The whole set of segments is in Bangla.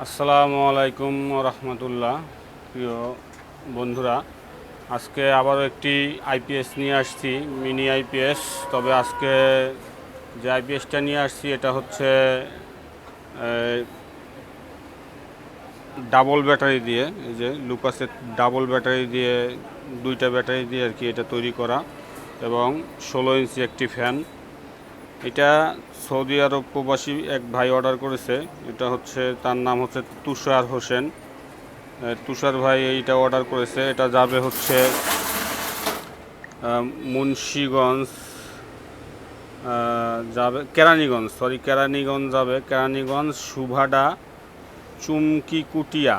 আসসালামু আলাইকুম রহমতুল্লাহ। প্রিয় বন্ধুরা, আজকে আবারও একটি আইপিএস নিয়ে আসছি, মিনি আইপিএস। তবে আজকে যে আইপিএসটা নিয়ে আসছি এটা হচ্ছে ডাবল ব্যাটারি দিয়ে, এই যে লুকাসের ডাবল ব্যাটারি দিয়ে, দুইটা ব্যাটারি দিয়ে আর কি এটা তৈরি করা, এবং 16 ইঞ্চি একটি ফ্যান। এটা সৌদি আরব প্রবাসী এক ভাই অর্ডার করেছে। এটা হচ্ছে, তার নাম হচ্ছে তুষার হোসেন। তুষার ভাই এইটা অর্ডার করেছে। এটা যাবে হচ্ছে মুন্সিগঞ্জ, যাবে কেরানীগঞ্জ যাবে। কেরানীগঞ্জ, সুভাডা, চুমকিকুটিয়া,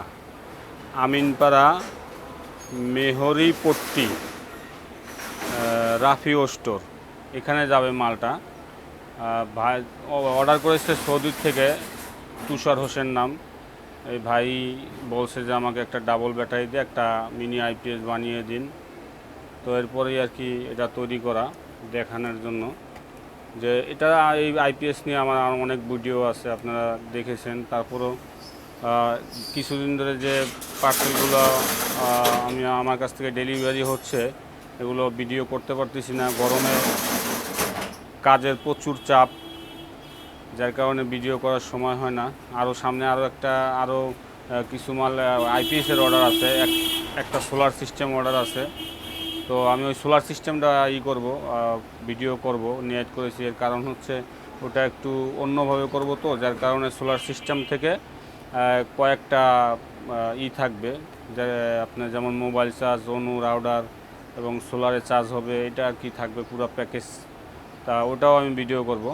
আমিনপাড়া, মেহরিপট্টি, রাফিও স্টোর, এখানে যাবে মালটা। ভাই অর্ডার করেছে সৌদির থেকে, তুষার হোসেন নাম। এই ভাই বলছে যে আমাকে একটা ডাবল ব্যাটারি দিয়ে একটা মিনি আইপিএস বানিয়ে দিন। তো এরপরেই আর কি এটা তৈরি করা, দেখানোর জন্য যে এটা, এই আইপিএস নিয়ে আমার অনেক ভিডিও আছে, আপনারা দেখেছেন। তারপরেও কিছুদিন ধরে যে পার্সেলগুলো আমার কাছ থেকে ডেলিভারি হচ্ছে, এগুলো ভিডিও করতে পারতেছি না, গরমে কাজের প্রচুর চাপ, যার কারণে ভিডিও করার সময় হয় না। সামনে আরও কিছু মাল আইপিএসের অর্ডার আছে, একটা সোলার সিস্টেম অর্ডার আছে। তো আমি ওই সোলার সিস্টেমটা করব, ভিডিও করব, নিয়ত করেছি। এর কারণ হচ্ছে ওটা একটু অন্যভাবে করব, তো যার কারণে সোলার সিস্টেম থেকে কয়েকটা থাকবে, যে আপনার যেমন মোবাইল চার্জ, অনু রাউডার এবং সোলারে চার্জ হবে, এটা আর কি থাকবে পুরো প্যাকেজ। তা ওটাও আমি ভিডিও করব।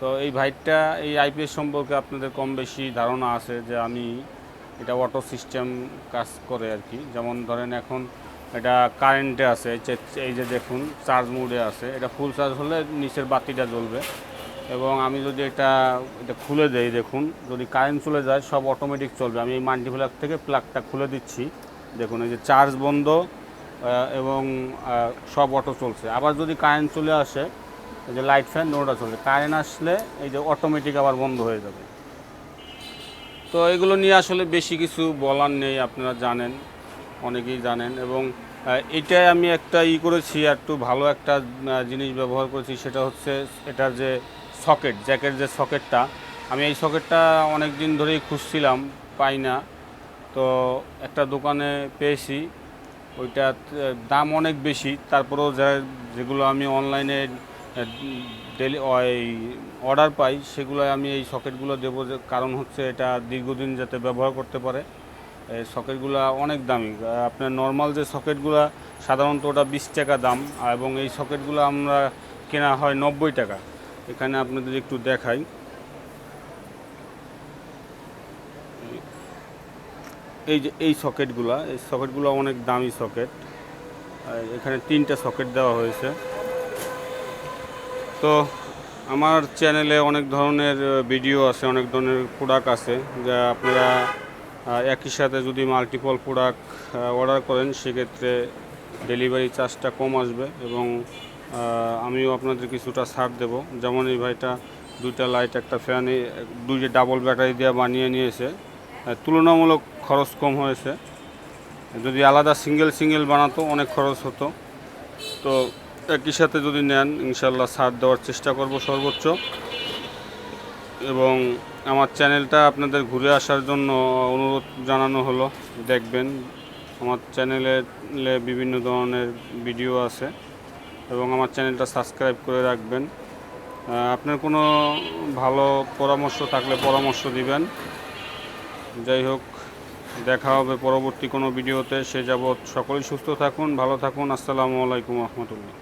তো এই ভাইটটা, এই আইপিএস সম্পর্কে আপনাদের কম বেশি ধারণা আছে যে আমি এটা অটো সিস্টেম কাজ করে আর কি। যেমন ধরেন এখন এটা কারেন্টে আছে, এই যে দেখুন চার্জ মোডে আছে। এটা ফুল চার্জ হলে নিচের বাতিটা জ্বলবে, এবং আমি যদি এটা খুলে দেই, দেখুন যদি কারেন্ট চলে যায় সব অটোমেটিক চলবে। আমি এই মাল্টিপ্লাগ থেকে প্লাগটা খুলে দিচ্ছি, দেখুন এই যে চার্জ বন্ধ, এবং সব অটো চলছে। আবার যদি কারেন্ট চলে আসে, এই যে লাইট ফ্যান নোটা চলছে, কারেন্ট আসলে এই যে অটোমেটিক আবার বন্ধ হয়ে যাবে। তো এগুলো নিয়ে আসলে বেশি কিছু বলার নেই, আপনারা জানেন, অনেকেই জানেন। এবং এটাই আমি একটা করেছি, একটু ভালো একটা জিনিস ব্যবহার করেছি, সেটা হচ্ছে এটার যে সকেট, জ্যাকের যে সকেটটা, আমি এই সকেটটা অনেক দিন ধরেই খুঁজছিলাম, পাই না। তো একটা দোকানে পেয়েছি, ওইটার দাম অনেক বেশি। তারপরেও যেগুলো আমি অনলাইনে অর্ডার পাই, সেগুলো আমি এই সকেটগুলো দেবো, কারণ হচ্ছে এটা দীর্ঘদিন যাতে ব্যবহার করতে পারে। এই সকেটগুলো অনেক দামি। আপনার নর্মাল যে সকেটগুলো সাধারণত ওটা 20 টাকা দাম, এবং এই সকেটগুলো আমরা কেনা হয় 90 টাকা। এখানে আপনাদের একটু দেখাই, এই যে এই সকেটগুলো অনেক দামি সকেট। এখানে 3টা সকেট দেওয়া হয়েছে। তো আমার চ্যানেলে অনেক ধরনের ভিডিও আছে, অনেক ধরনের প্রোডাক্ট আছে, যা আপনারা একই সাথে যদি মাল্টিপল প্রোডাক্ট অর্ডার করেন, সেক্ষেত্রে ডেলিভারি চার্জটা কম আসবে, এবং আমিও আপনাদের কিছুটা ছাড় দেব। যেমন এই ভাইটা 2টা লাইট, একটা ফ্যান, দুইটা ডাবল ব্যাটারি দিয়ে বানিয়ে নিয়েছে। তুলনামূলক খরচ কম হয়েছে। যদি আলাদা সিঙ্গেল বানাতো অনেক খরচ হতো। তো একই সাথে যদি নেন, ইনশাল্লাহ ছাড় দেওয়ার চেষ্টা করব সর্বোচ্চ। এবং আমার চ্যানেলটা আপনাদের ঘুরে আসার জন্য অনুরোধ জানানো হলো। দেখবেন আমার চ্যানেলে বিভিন্ন ধরনের ভিডিও আছে, এবং আমার চ্যানেলটা সাবস্ক্রাইব করে রাখবেন। আপনার কোনো ভালো পরামর্শ থাকলে পরামর্শ দিবেন। যাই হোক, দেখা হবে পরবর্তী কোনো ভিডিওতে। সে যাবৎ সকলেই সুস্থ থাকুন, ভালো থাকুন। আসসালামু আলাইকুম রহমতুল্লাহ।